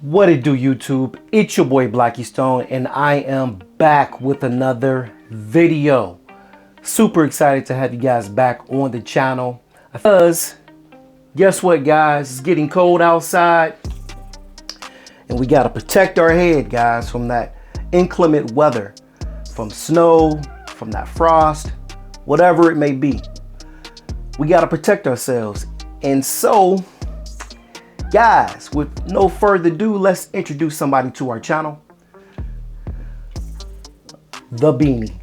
What it do, YouTube? It's your boy Blackie Stone, and I am back with another video. Super excited to have you guys back on the channel, because guess what, guys? It's getting cold outside and we got to protect our head, guys, from that inclement weather, from snow, from that frost, whatever it may be. We got to protect ourselves. And so, guys, with no further ado, let's introduce somebody to our channel. The Beanie.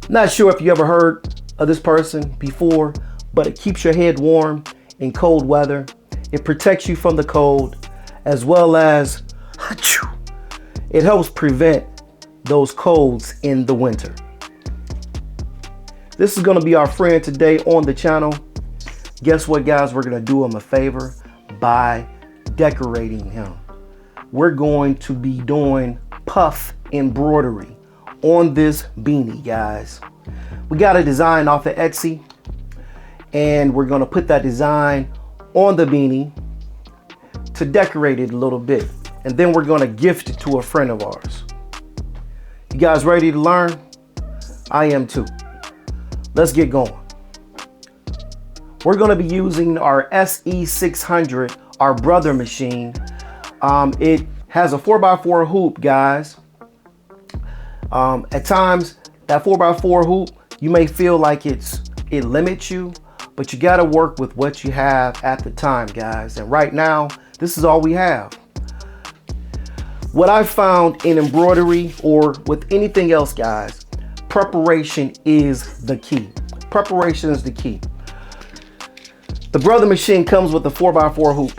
Not sure if you ever heard of this person before, but it keeps your head warm in cold weather. It protects you from the cold, as well as it helps prevent those colds in the winter. This is going to be our friend today on the channel. Guess what, guys? We're going to do him a favor by decorating him. We're going to be doing puff embroidery on this beanie, guys. We got a design off of Etsy, and we're going to put that design on the beanie to decorate it a little bit, and then we're going to gift it to a friend of ours. You guys ready to learn? I am too. Let's get going. We're going to be using our SE600, our brother machine. It has a 4x4 hoop, guys. At times, that 4x4 hoop, you may feel like it limits you, but you got to work with what you have at the time, guys. And right now, this is all we have. What I found in embroidery, or with anything else, guys, preparation is the key. Preparation is the key. The brother machine comes with a 4x4 hoop,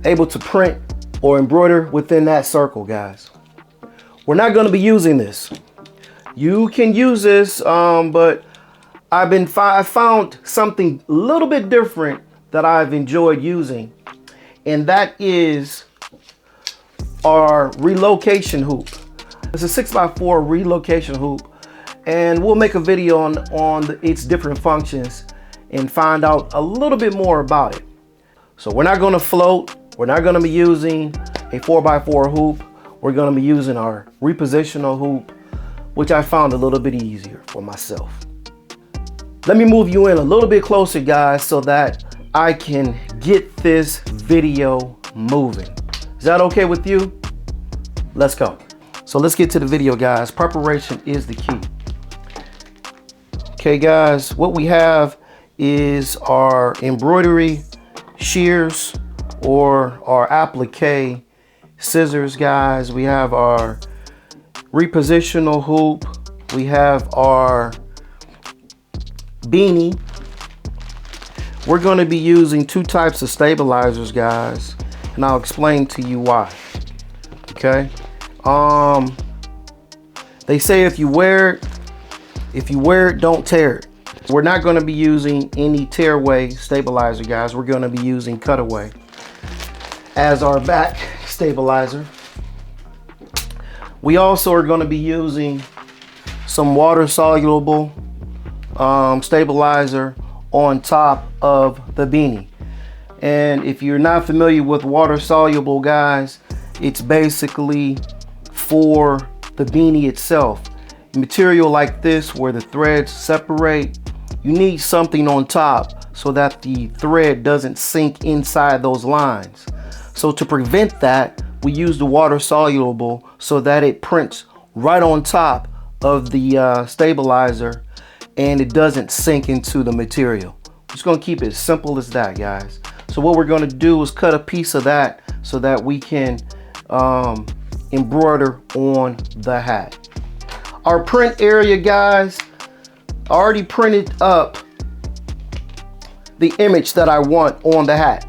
able to print or embroider within that circle, guys. We're not going to be using this. You can use this, but I found something a little bit different that I've enjoyed using, and that is our relocation hoop. It's a 6x4 relocation hoop, and we'll make a video on its different functions and find out a little bit more about it. So we're not going to float. We're not going to be using a 4x4 hoop. We're going to be using our repositional hoop, which I found a little bit easier for myself. Let me move you in a little bit closer, guys, so that I can get this video moving. Is that okay with you? Let's go. So let's get to the video, guys. Preparation is the key. Okay, guys, what we have is our embroidery shears, or our applique scissors, guys. We have our repositional hoop. We have our beanie. We're going to be using two types of stabilizers, guys, and I'll explain to you why. Okay. They say if you wear it, don't tear it. We're not going to be using any tearaway stabilizer, guys. We're going to be using cutaway as our back stabilizer. We also are going to be using some water soluble stabilizer on top of the beanie. And if you're not familiar with water soluble, guys, it's basically for the beanie itself. Material like this, where the threads separate, you need something on top so that the thread doesn't sink inside those lines. So to prevent that, we use the water soluble so that it prints right on top of the stabilizer and it doesn't sink into the material. Just gonna keep it as simple as that, guys. So what we're gonna do is cut a piece of that so that we can embroider on the hat. Our print area, guys, I already printed up the image that I want on the hat.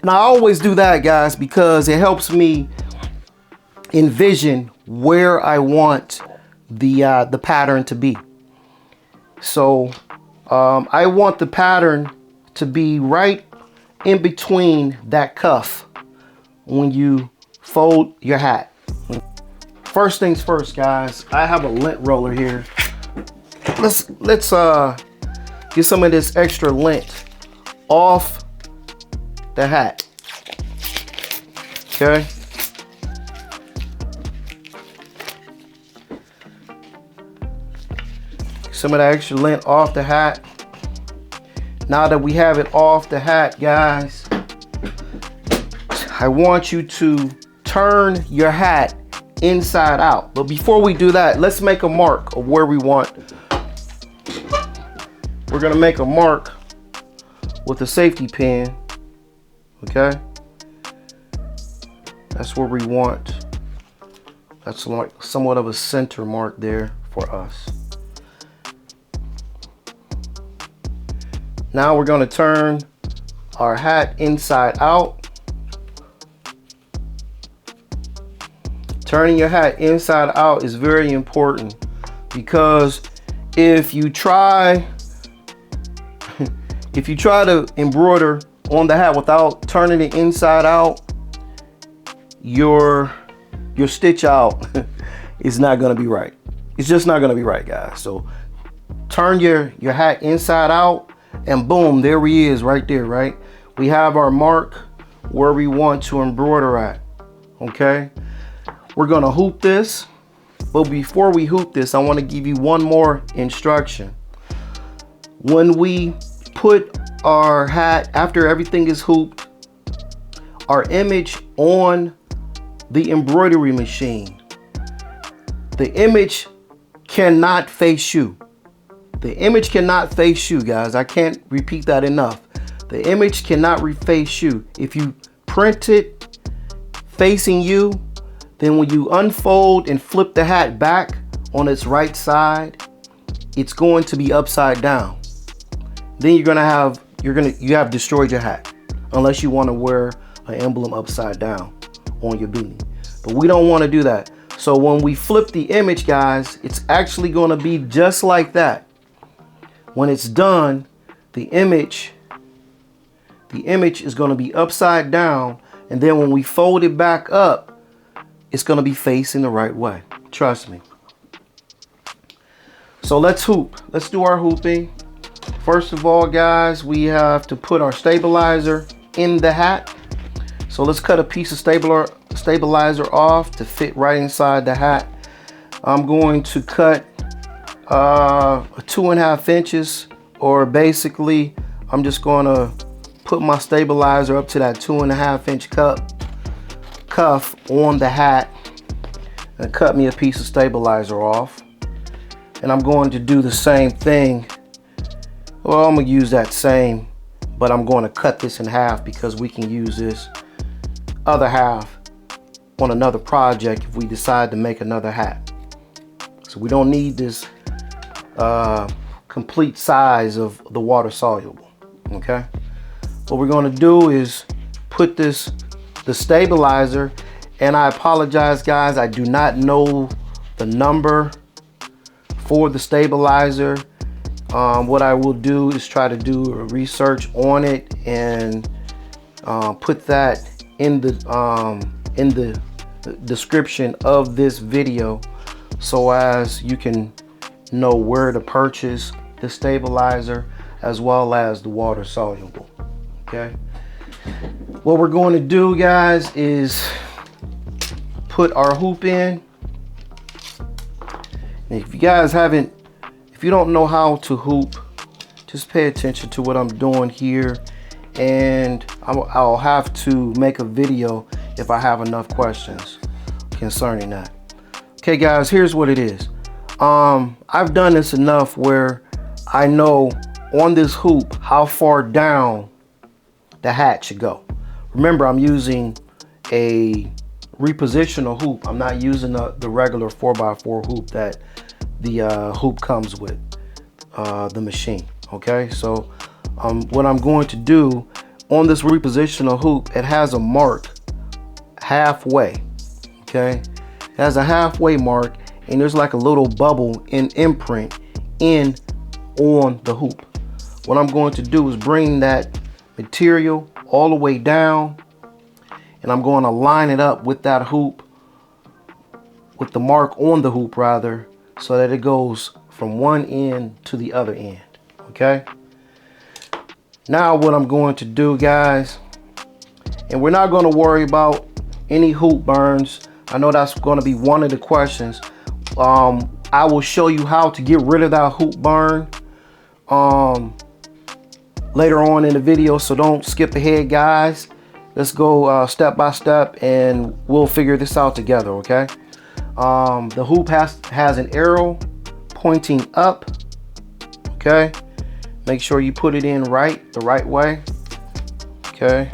And I always do that, guys, because it helps me envision where I want the pattern to be. So I want the pattern to be right in between that cuff when you fold your hat. First things first, guys, I have a lint roller here. Let's get some of this extra lint off the hat. Okay. Some of the extra lint off the hat. Now that we have it off the hat, guys, I want you to turn your hat inside out. But before we do that, let's make a mark of where we want. We're gonna make a mark with a safety pin, okay? That's where we want. That's like somewhat of a center mark there for us. Now we're gonna turn our hat inside out. Turning your hat inside out is very important, because if you try to embroider on the hat without turning it inside out, your stitch out is not gonna be right. It's just not gonna be right, guys. So turn your hat inside out, and boom, there he is right there, right? We have our mark where we want to embroider at, okay? We're gonna hoop this, but before we hoop this, I wanna give you one more instruction. When we put our hat, after everything is hooped, our image on the embroidery machine, the image cannot face you. The image cannot face you, guys. I can't repeat that enough. The image cannot face you. If you print it facing you, then when you unfold and flip the hat back on its right side, it's going to be upside down. Then you have destroyed your hat, unless you want to wear an emblem upside down on your beanie. But we don't want to do that. So when we flip the image, guys, it's actually going to be just like that. When it's done, the image is going to be upside down, and then when we fold it back up, it's going to be facing the right way. Trust me. So let's hoop. Let's do our hooping. First of all, guys, we have to put our stabilizer in the hat. So let's cut a piece of stabilizer off to fit right inside the hat. I'm going to cut 2.5 inches, or basically I'm just going to put my stabilizer up to that 2.5 inch cuff on the hat and cut me a piece of stabilizer off. And I'm going to do the same thing. Well, I'm going to use that same, but I'm going to cut this in half, because we can use this other half on another project if we decide to make another hat. So we don't need this complete size of the water soluble. Okay, what we're going to do is put the stabilizer, and I apologize, guys, I do not know the number for the stabilizer. What I will do is try to do a research on it and put that in the description of this video, so as you can know where to purchase the stabilizer as well as the water soluble. Okay, what we're going to do, guys, is put our hoop in. And if you don't know how to hoop, just pay attention to what I'm doing here, and I'll have to make a video if I have enough questions concerning that. Okay, guys, here's what it is. I've done this enough where I know on this hoop how far down the hat should go. Remember, I'm using a repositional hoop. I'm not using the regular 4x4 hoop that the hoop comes with the machine. Okay, so what I'm going to do on this repositional hoop, it has a mark halfway. Okay, it has a halfway mark, and there's like a little bubble and imprint on the hoop. What I'm going to do is bring that material all the way down, and I'm going to line it up with that hoop, with the mark on the hoop rather, so that it goes from one end to the other end. Okay, Now what I'm going to do, guys, and we're not going to worry about any hoop burns. I know that's going to be one of the questions. I will show you how to get rid of that hoop burn later on in the video, so don't skip ahead, guys. Let's go step by step and we'll figure this out together, okay? The hoop has an arrow pointing up, okay? Make sure you put it in the right way, okay?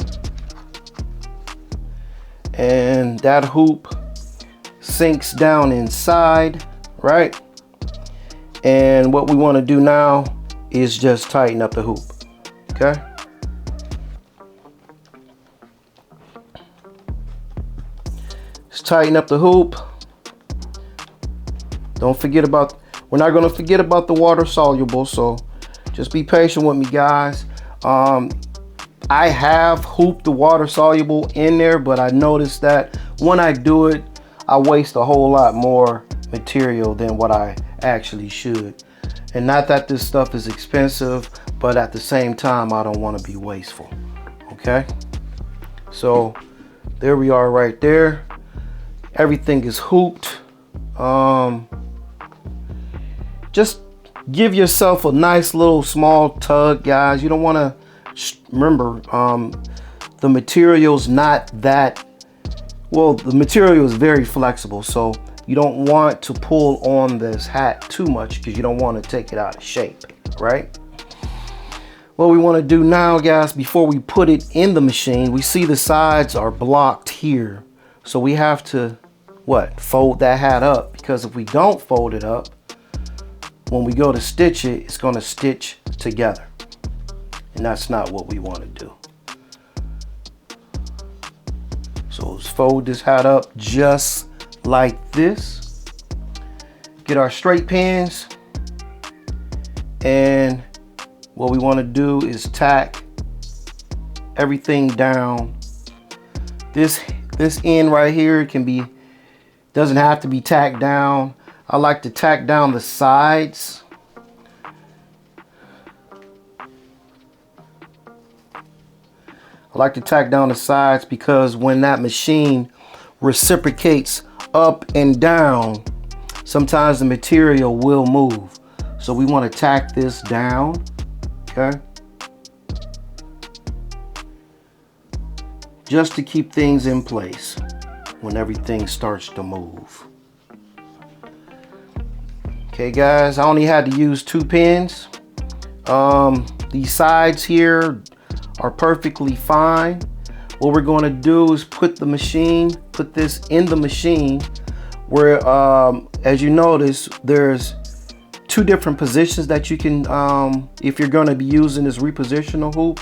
And that hoop sinks down inside, right? And what we want to do now is just tighten up the hoop, okay? Just tighten up the hoop. Don't forget about, we're not going to forget about the water soluble, so just be patient with me, guys. I have hooped the water soluble in there, but I noticed that when I do it, I waste a whole lot more material than what I actually should. And not that this stuff is expensive, but at the same time, I don't want to be wasteful, okay? So there we are right there. Everything is hooped. Just give yourself a nice little small tug, guys. You don't want to, remember, the material's not that, well, the material is very flexible, so you don't want to pull on this hat too much because you don't want to take it out of shape, right? What we want to do now, guys, before we put it in the machine, we see the sides are blocked here. So we have to, what, fold that hat up, because if we don't fold it up, when we go to stitch it, it's going to stitch together. And that's not what we want to do. So let's fold this hat up just like this. Get our straight pins. And what we want to do is tack everything down. This end right here doesn't have to be tacked down. I like to tack down the sides. I like to tack down the sides because when that machine reciprocates up and down, sometimes the material will move. So we want to tack this down, okay? Just to keep things in place when everything starts to move. Okay, guys, I only had to use 2 pins. These sides here are perfectly fine. What we're going to do is put this in the machine where, as you notice, there's 2 different positions that you can, if you're going to be using this repositional hoop,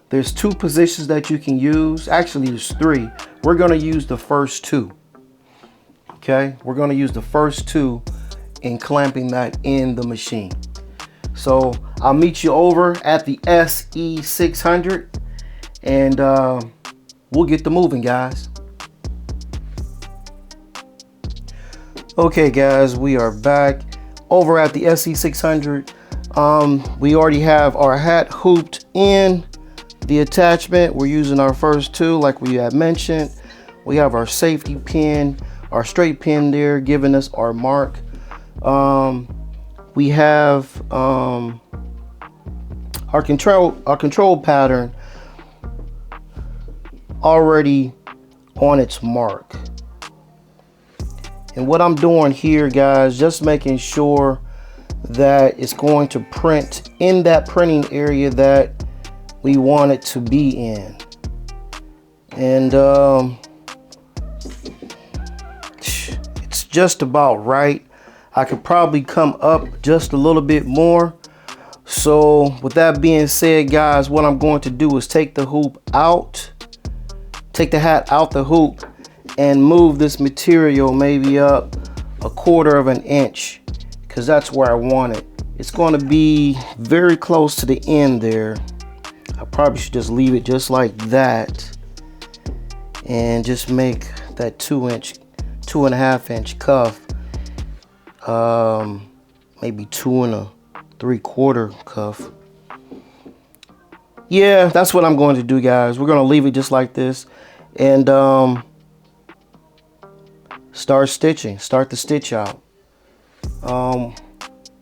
there's 2 positions that you can use. Actually, there's 3. We're going to use the first 2. Okay, we're going to use the first 2 in clamping that in the machine. So I'll meet you over at the SE600 and we'll get to moving, guys. Okay, guys, we are back over at the SE600. We already have our hat hooped in the attachment. We're using our first 2 like we had mentioned. We have our safety pin, our straight pin there giving us our mark. We have our control pattern already on its mark. And what I'm doing here, guys, just making sure that it's going to print in that printing area that we want it to be in. And it's just about right. I could probably come up just a little bit more. So with that being said, guys, what I'm going to do is take the hoop out, take the hat out the hoop, and move this material maybe up 1/4 of an inch, because that's where I want it. It's going to be very close to the end there. I probably should just leave it just like that and just make that 2.5 inch cuff maybe 2 3/4 cuff. yeah, that's what I'm going to do, guys. We're going to leave it just like this and start stitching. Start the stitch out.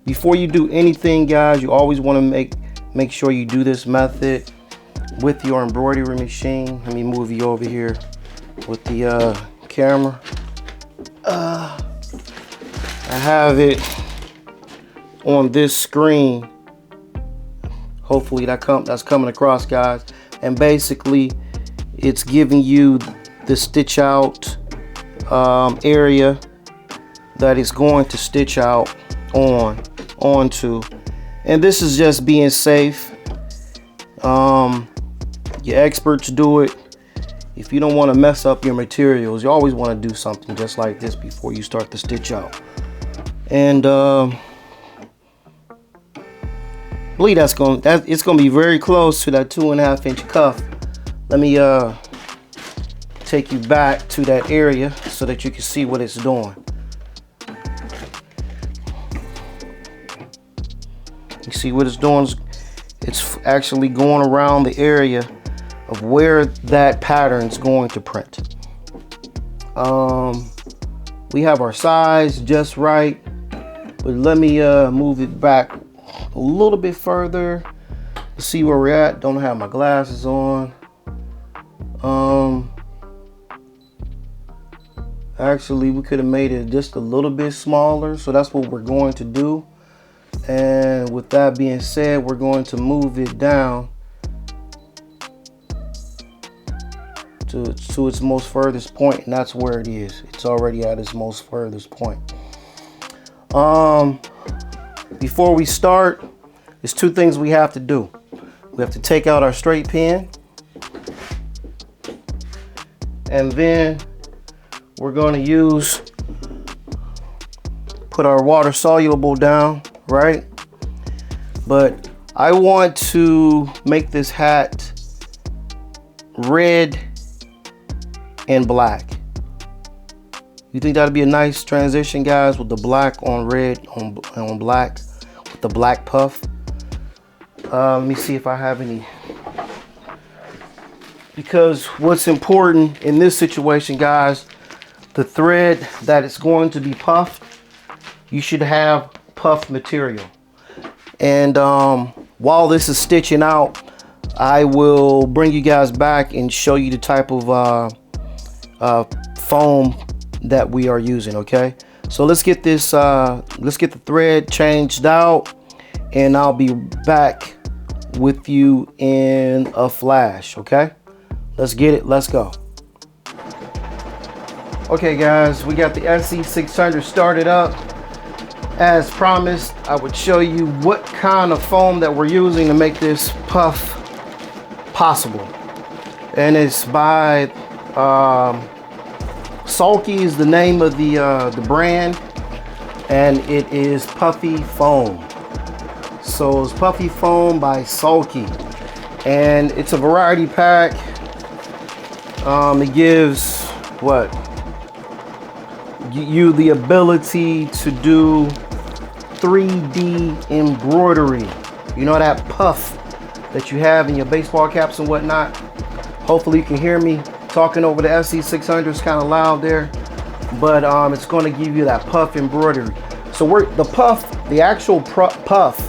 Before you do anything, guys, you always want to make sure you do this method with your embroidery machine. Let me move you over here with the camera. I have it on this screen. Hopefully that's coming across, guys. And basically it's giving you the stitch out area that it's going to stitch out onto. And this is just being safe. Your experts do it. If you don't want to mess up your materials, you always want to do something just like this before you start the stitch out. And I believe it's going to be very close to that 2.5-inch cuff. Let me take you back to that area so that you can see what it's doing. You see what it's doing? It's actually going around the area of where that pattern's going to print. We have our size just right, but let me move it back a little bit further to see where we're at. Don't have my glasses on. Actually, we could have made it just a little bit smaller, so that's what we're going to do. And with that being said, we're going to move it down to its most furthest point, and that's where it is. It's already at its most furthest point. Before we start, there's two things we have to do. We have to take out our straight pin, and then we're going to put our water soluble down, right? But I want to make this hat red and black. You think that'd be a nice transition, guys, with the black on red on black with the black puff? Let me see if I have any, because what's important in this situation, guys, the thread that is going to be puffed, you should have puff material. And while this is stitching out, I will bring you guys back and show you the type of foam that we are using. Okay, so let's get this let's get the thread changed out, and I'll be back with you in a flash. Okay, let's get it, let's go. Okay guys, we got the SE600 started up. As promised, I would show you what kind of foam that we're using to make this puff possible. And it's by Sulky is the name of the brand, and it is puffy foam. So it's puffy foam by Sulky, and it's a variety pack. It gives you the ability to do 3D embroidery. You know that puff that you have in your baseball caps and whatnot. Hopefully you can hear me talking over the SE600. It's kind of loud there, but it's going to give you that puff embroidery. So the actual puff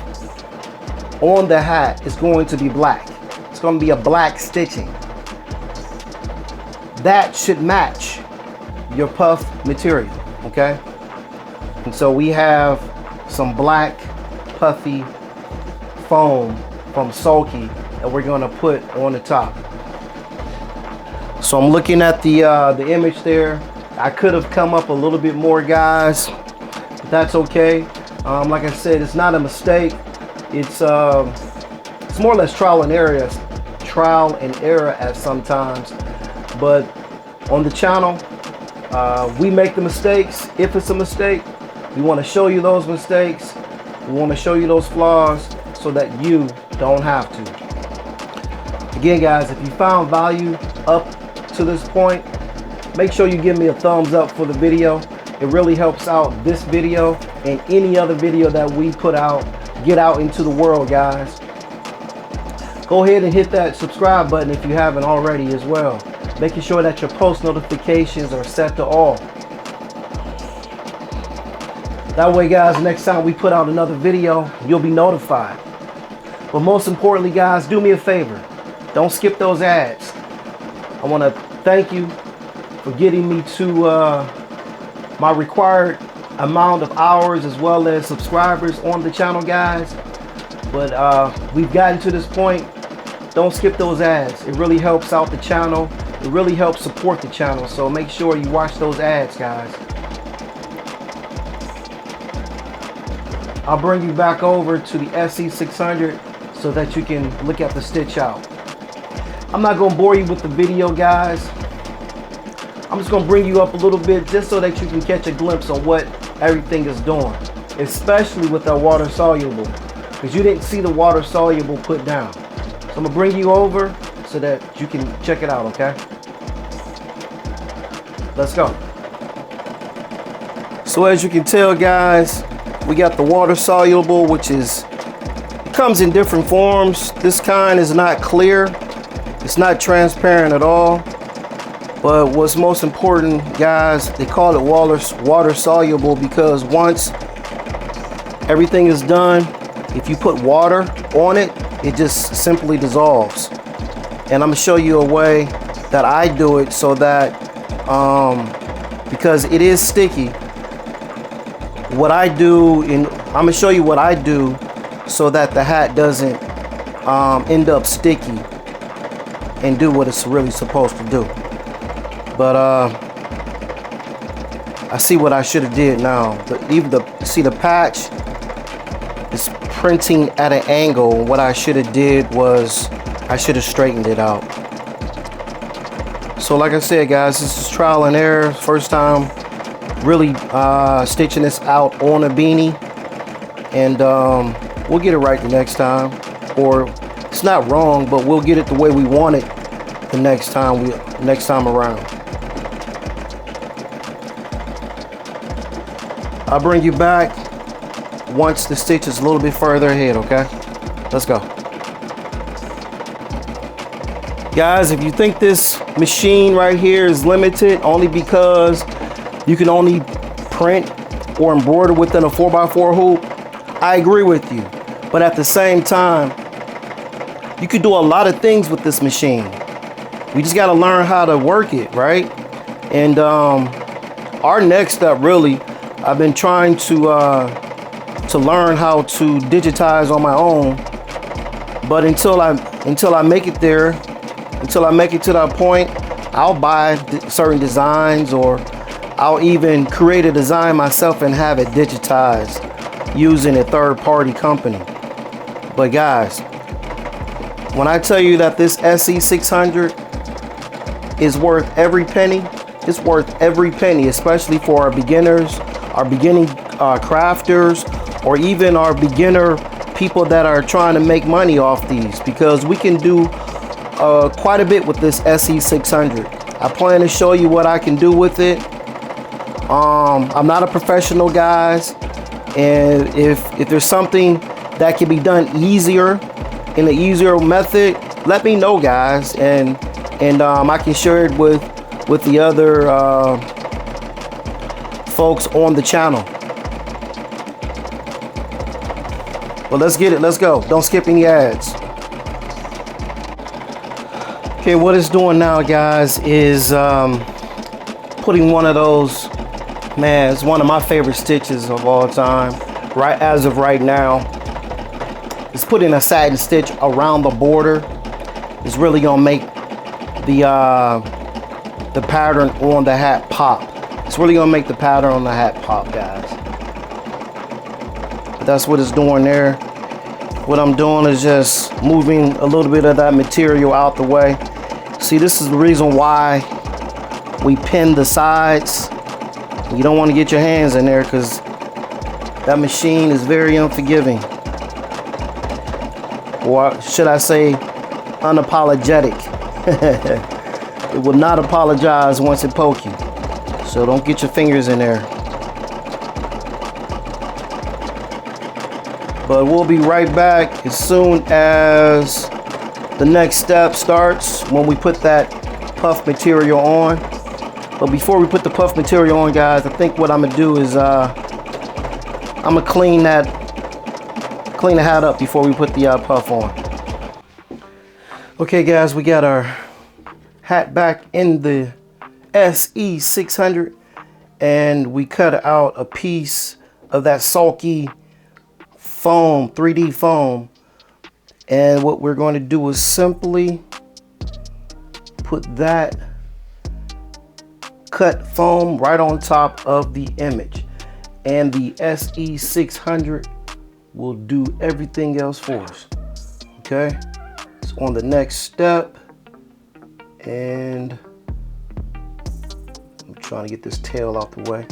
on the hat is going to be black. It's going to be a black stitching. That should match your puff material, okay? And so we have some black puffy foam from Sulky that we're going to put on the top. So I'm looking at the image there. I could have come up a little bit more, guys, but that's okay. Like I said, it's not a mistake. It's more or less trial and error at sometimes. But on the channel, we make the mistakes. If it's a mistake, we want to show you those mistakes. We want to show you those flaws so that you don't have to. Again, guys, if you found value up to this point, make sure you give me a thumbs up for the video. It really helps out this video and any other video that we put out, get out into the world, guys. Go ahead and hit that subscribe button if you haven't already as well. Making sure that your post notifications are set to all. That way, guys, next time we put out another video, you'll be notified. But most importantly, guys, do me a favor. Don't skip those ads. I want to thank you for getting me to my required amount of hours as well as subscribers on the channel, guys. But we've gotten to this point. Don't skip those ads. It really helps out the channel. It really helps support the channel. So make sure you watch those ads, guys. I'll bring you back over to the SE600 so that you can look at the stitch out. I'm not going to bore you with the video, guys. I'm just going to bring you up a little bit just so that you can catch a glimpse on what everything is doing, especially with our water soluble, because you didn't see the water soluble put down. So I'm going to bring you over so that you can check it out, okay? Let's go. So as you can tell, guys, we got the water soluble, which is, it comes in different forms. This kind is not clear. It's not transparent at all. But what's most important, guys, they call it water soluble because once everything is done, if you put water on it, it just simply dissolves. And I'm gonna show you a way that I do it so that, because it is sticky, what I do, I'm gonna show you what I do so that the hat doesn't end up sticky and do what it's really supposed to do. But I see what I should have did now. See the patch is printing at an angle. What I should have did was I should have straightened it out. So like I said, guys, this is trial and error. First time really stitching this out on a beanie, and we'll get it right the next time. Or it's not wrong, but we'll get it the way we want it the next time around. I'll bring you back once the stitch is a little bit further ahead, okay? Let's go. Guys, if you think this machine right here is limited only because you can only print or embroider within a 4x4 hoop, I agree with you. But at the same time, you could do a lot of things with this machine. We just got to learn how to work it, right? And our next step, really, I've been trying to learn how to digitize on my own. But until I make it there, until I make it to that point, I'll buy certain designs, or I'll even create a design myself and have it digitized using a third-party company. But guys, when I tell you that this SE600 is worth every penny, it's worth every penny, especially for our beginners, our beginning crafters, or even our beginner people that are trying to make money off these, because we can do quite a bit with this SE600. I plan to show you what I can do with it. I'm not a professional, guys, and if there's something that can be done easier, in an easier method, let me know, guys, and I can share it with the other folks on the channel. Well, let's get it. Let's go. Don't skip any ads. Okay, what it's doing now, guys, is putting one of those, man, it's one of my favorite stitches of all time, right as of right now. It's putting a satin stitch around the border. It's really gonna make the pattern on the hat pop. It's really gonna make the pattern on the hat pop, guys. That's what it's doing there. What I'm doing is just moving a little bit of that material out the way. See, this is the reason why we pin the sides. You don't want to get your hands in there because that machine is very unforgiving. Or should I say unapologetic. It will not apologize once it pokes you. So don't get your fingers in there. But we'll be right back as soon as The next step starts when we put that puff material on. But before we put the puff material on, guys, I think what I'm gonna do is I'm gonna clean the hat up before we put the puff on. Okay, guys, we got our hat back in the SE600, and we cut out a piece of that sulky foam, 3D foam. And what we're going to do is simply put that cut foam right on top of the image, and the SE600 will do everything else for us. Okay, so on the next step, and I'm trying to get this tail out the way.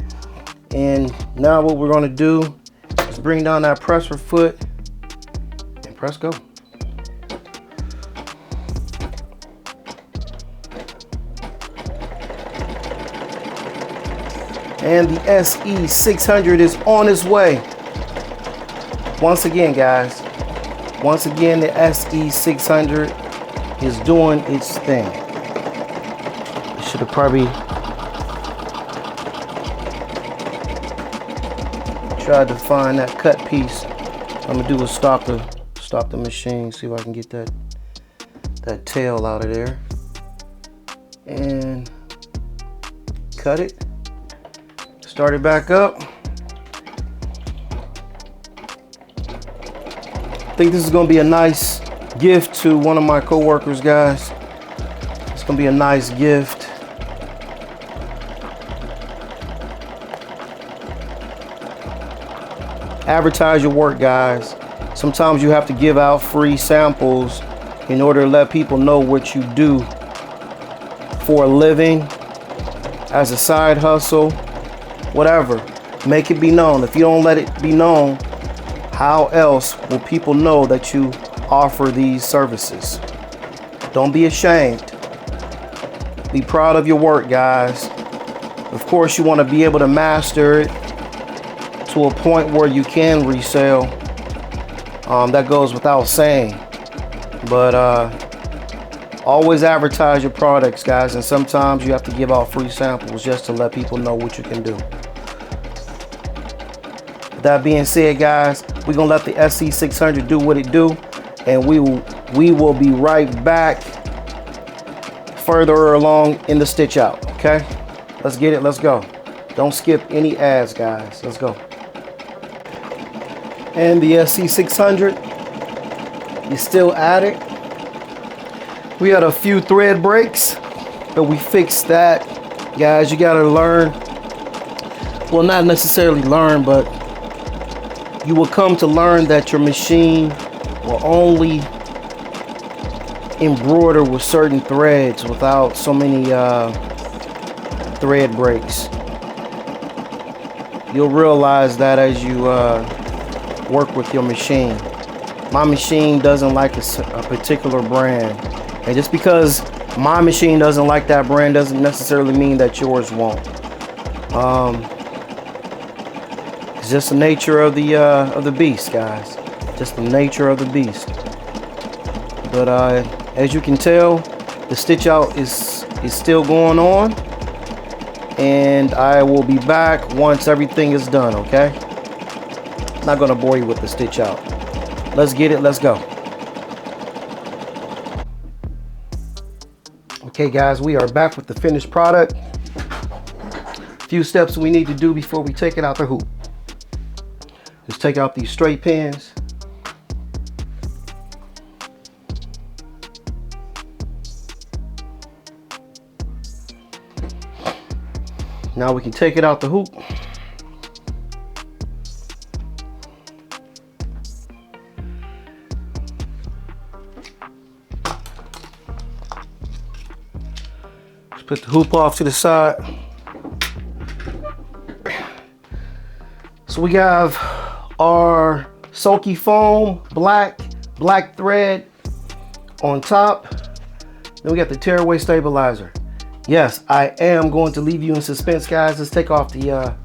And now what we're going to do is bring down that presser foot and press go. And the SE600 is on its way. Once again, guys, once again, the SE600 is doing its thing. I should have probably tried to find that cut piece. What I'm gonna do is stop the machine, see if I can get that tail out of there, and cut it. Start it back up. I think this is gonna be a nice gift to one of my co-workers, guys. It's gonna be a nice gift. Advertise your work, guys. Sometimes you have to give out free samples in order to let people know what you do for a living, as a side hustle, whatever. Make it be known. If you don't let it be known, how else will people know that you offer these services? Don't be ashamed. Be proud of your work, guys. Of course, you want to be able to master it to a point where you can resell. That goes without saying. But always advertise your products, guys. And sometimes you have to give out free samples just to let people know what you can do. With that being said, guys, we're gonna let the SE600 do what it do, and we will be right back further along in the stitch out. Okay, let's get it. Let's go. Don't skip any ads, guys. Let's go. And the SE600 is still at it. We had a few thread breaks, but we fixed that, guys. You gotta learn. Well, not necessarily learn, but you will come to learn that your machine will only embroider with certain threads without so many thread breaks. You'll realize that as you work with your machine. My machine doesn't like a particular brand, and just because my machine doesn't like that brand doesn't necessarily mean that yours won't. It's just the nature of the beast, guys. Just the nature of the beast. But as you can tell, the stitch out is still going on, and I will be back once everything is done. Okay, I'm not gonna bore you with the stitch out. Let's get it. Let's go. Okay, guys, we are back with the finished product. A few steps we need to do before we take it out the hoop. Just take out these straight pins. Now we can take it out the hoop. Just put the hoop off to the side. So we have our sulky foam, black thread on top. Then we got the tearaway stabilizer. Yes, I am going to leave you in suspense, guys. Let's take off the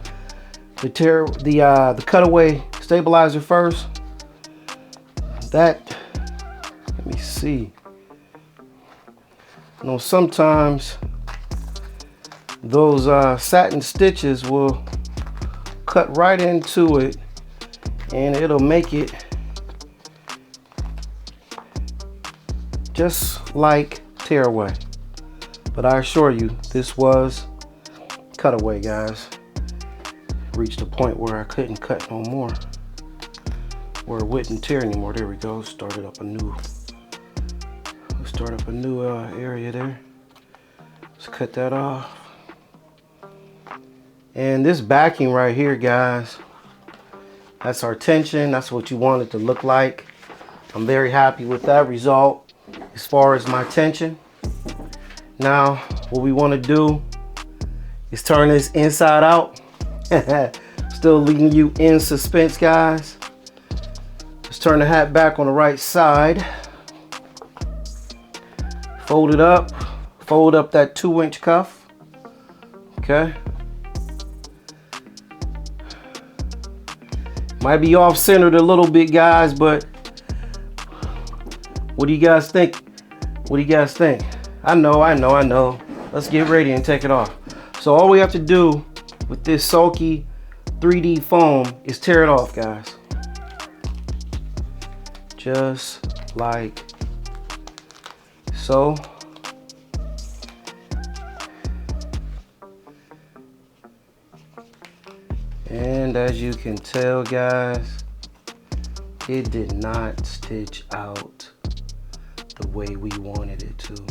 cutaway stabilizer first. Let me see. You know, sometimes those satin stitches will cut right into it and it'll make it just like tearaway. But I assure you, this was cutaway, guys. Reached a point where I couldn't cut no more, where it wouldn't tear anymore. There we go. Started up a new area there. Let's cut that off. And this backing right here, guys, that's our tension. That's what you want it to look like. I'm very happy with that result as far as my tension. Now, what we want to do is turn this inside out. Still leaving you in suspense, guys. Let's turn the hat back on the right side. Fold it up. Fold up that 2-inch cuff. Okay. Might be off centered a little bit, guys, but what do you guys think? What do you guys think? I know. Let's get ready and take it off. So all we have to do with this sulky 3D foam is tear it off, guys. Just like so. And as you can tell, guys, it did not stitch out the way we wanted it to.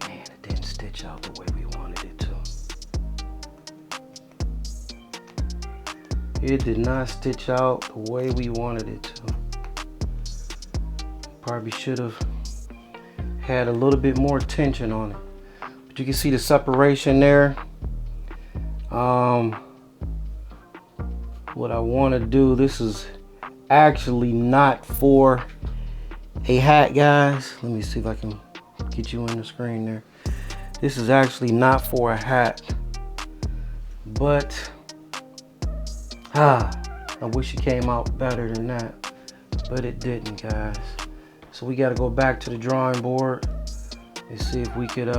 Man, it didn't stitch out the way we wanted it to. It did not stitch out the way we wanted it to. Probably should have had a little bit more tension on it. But you can see the separation there. What I want to do, this is actually not for a hat, guys. Let me see if I can get you on the screen there. This is actually not for a hat, but I wish it came out better than that, but it didn't, guys. So we got to go back to the drawing board and see if we could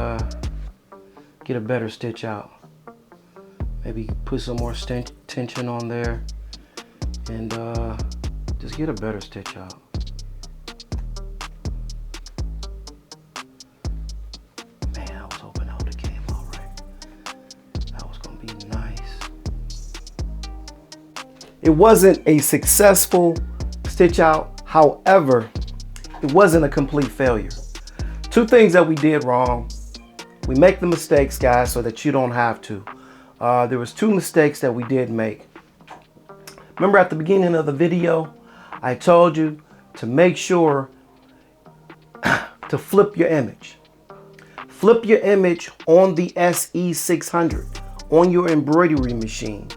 get a better stitch out. Maybe put some more tension on there and just get a better stitch out. Man, I was hoping that would have came out right. That was gonna be nice. It wasn't a successful stitch out. However, it wasn't a complete failure. Two things that we did wrong. We make the mistakes, guys, so that you don't have to. There was two mistakes that we did make. Remember at the beginning of the video, I told you to make sure to flip your image. Flip your image on the SE600, on your embroidery machine.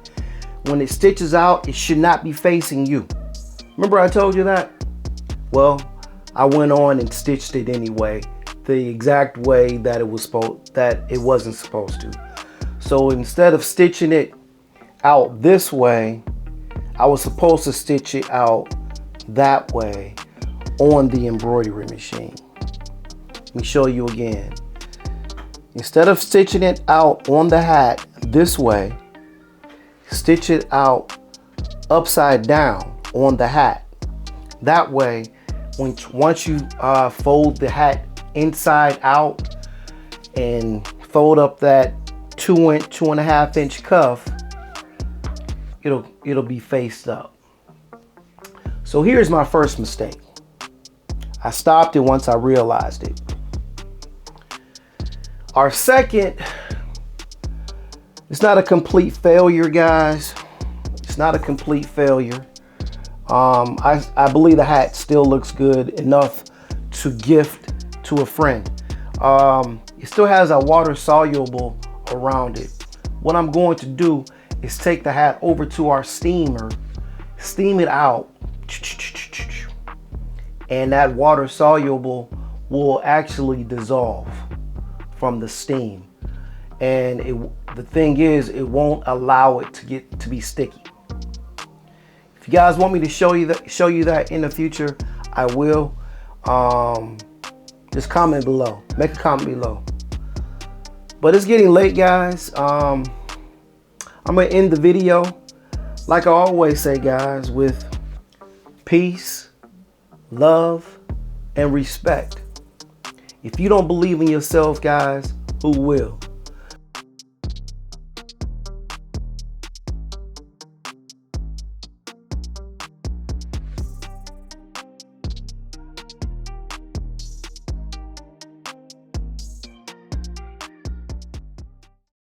When it stitches out, it should not be facing you. Remember I told you that? Well, I went on and stitched it anyway, the exact way that it wasn't supposed to. So instead of stitching it out this way, I was supposed to stitch it out that way on the embroidery machine. Let me show you again. Instead of stitching it out on the hat this way, stitch it out upside down on the hat. That way, once you fold the hat inside out and fold up that 2.5 inch cuff, it'll be faced up. So here's my first mistake. I stopped it once I realized it. Our second, it's not a complete failure, guys. It's not a complete failure. I believe the hat still looks good enough to gift to a friend. It still has a water soluble around it. What I'm going to do is take the hat over to our steamer, steam it out, and that water soluble will actually dissolve from the steam. And the thing is, it won't allow it to be sticky. If you guys want me to show you that in the future, I will. Just comment below. Make a comment below. But it's getting late, guys. I'm gonna end the video like I always say, guys, with peace, love, and respect. If you don't believe in yourself, guys, who will?